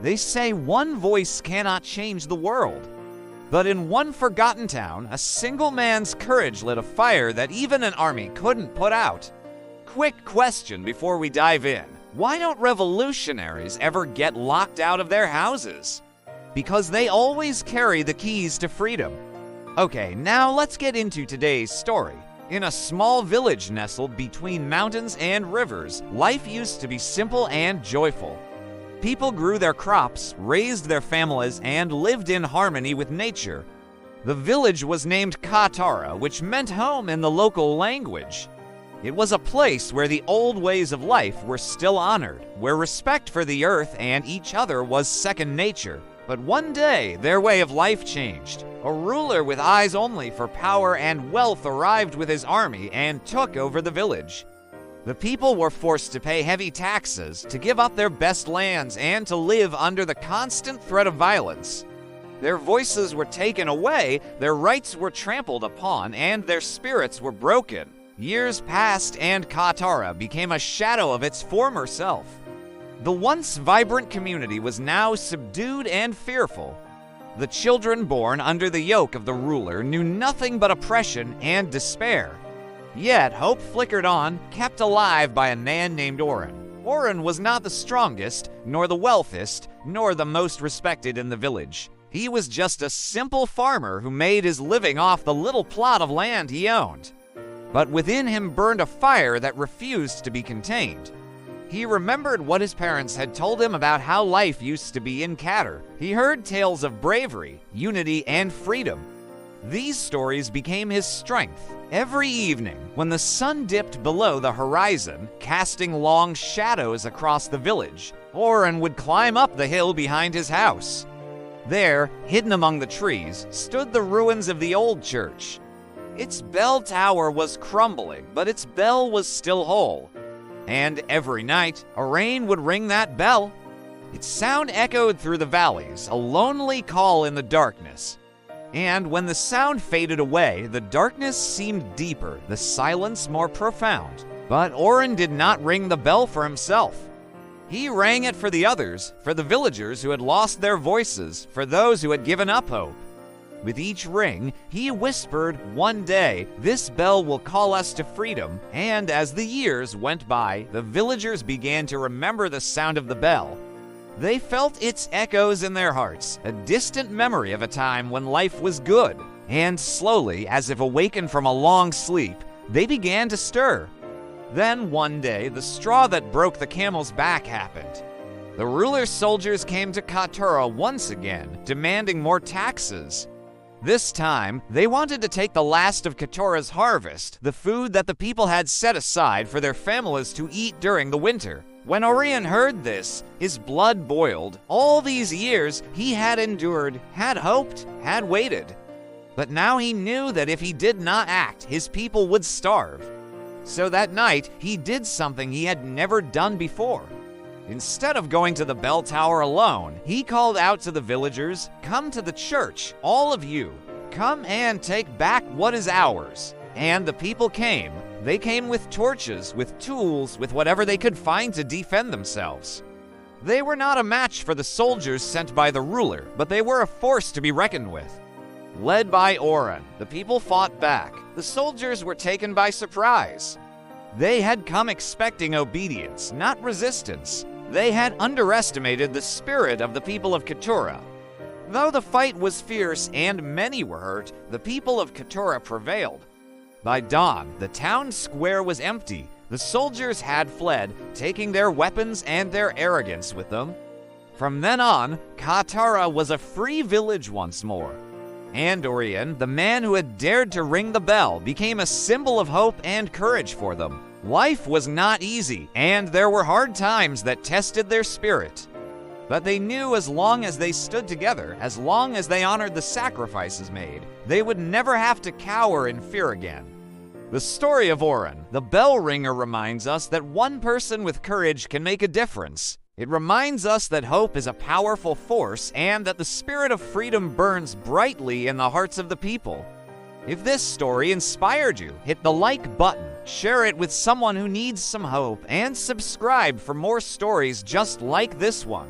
They say one voice cannot change the world. But in one forgotten town, a single man's courage lit a fire that even an army couldn't put out. Quick question before we dive in. Why don't revolutionaries ever get locked out of their houses? Because they always carry the keys to freedom. Okay, now let's get into today's story. In a small village nestled between mountains and rivers, life used to be simple and joyful. People grew their crops, raised their families, and lived in harmony with nature. The village was named Katura, which meant home in the local language. It was a place where the old ways of life were still honored, where respect for the earth and each other was second nature. But one day, their way of life changed. A ruler with eyes only for power and wealth arrived with his army and took over the village. The people were forced to pay heavy taxes, to give up their best lands, and to live under the constant threat of violence. Their voices were taken away, their rights were trampled upon, and their spirits were broken. Years passed, and Katura became a shadow of its former self. The once vibrant community was now subdued and fearful. The children born under the yoke of the ruler knew nothing but oppression and despair. Yet hope flickered on, kept alive by a man named Oren. Oren was not the strongest, nor the wealthiest, nor the most respected in the village. He was just a simple farmer who made his living off the little plot of land he owned. But within him burned a fire that refused to be contained. He remembered what his parents had told him about how life used to be in Katura. He heard tales of bravery, unity, and freedom. These stories became his strength. Every evening, when the sun dipped below the horizon, casting long shadows across the village, Oren would climb up the hill behind his house. There, hidden among the trees, stood the ruins of the old church. Its bell tower was crumbling, but its bell was still whole. And every night, a rain would ring that bell. Its sound echoed through the valleys, a lonely call in the darkness. And when the sound faded away, the darkness seemed deeper, the silence more profound. But Oren did not ring the bell for himself. He rang it for the others, for the villagers who had lost their voices, for those who had given up hope. With each ring, he whispered, "One day, this bell will call us to freedom." And as the years went by, the villagers began to remember the sound of the bell. They felt its echoes in their hearts, a distant memory of a time when life was good. And slowly, as if awakened from a long sleep, they began to stir. Then one day, the straw that broke the camel's back happened. The ruler's soldiers came to Katura once again, demanding more taxes. This time, they wanted to take the last of Katura's harvest, the food that the people had set aside for their families to eat during the winter. When Oren heard this, his blood boiled. All these years, he had endured, had hoped, had waited. But now he knew that if he did not act, his people would starve. So that night, he did something he had never done before. Instead of going to the bell tower alone, he called out to the villagers, "Come to the church, all of you. Come and take back what is ours." And the people came. They came with torches, with tools, with whatever they could find to defend themselves. They were not a match for the soldiers sent by the ruler, but they were a force to be reckoned with. Led by Oren, the people fought back. The soldiers were taken by surprise. They had come expecting obedience, not resistance. They had underestimated the spirit of the people of Katura. Though the fight was fierce and many were hurt, the people of Katura prevailed. By dawn, the town square was empty. The soldiers had fled, taking their weapons and their arrogance with them. From then on, Katura was a free village once more. And Oren, the man who had dared to ring the bell, became a symbol of hope and courage for them. Life was not easy, and there were hard times that tested their spirit. But they knew as long as they stood together, as long as they honored the sacrifices made, they would never have to cower in fear again. The story of Oren, the bell ringer, reminds us that one person with courage can make a difference. It reminds us that hope is a powerful force and that the spirit of freedom burns brightly in the hearts of the people. If this story inspired you, hit the like button, share it with someone who needs some hope, and subscribe for more stories just like this one.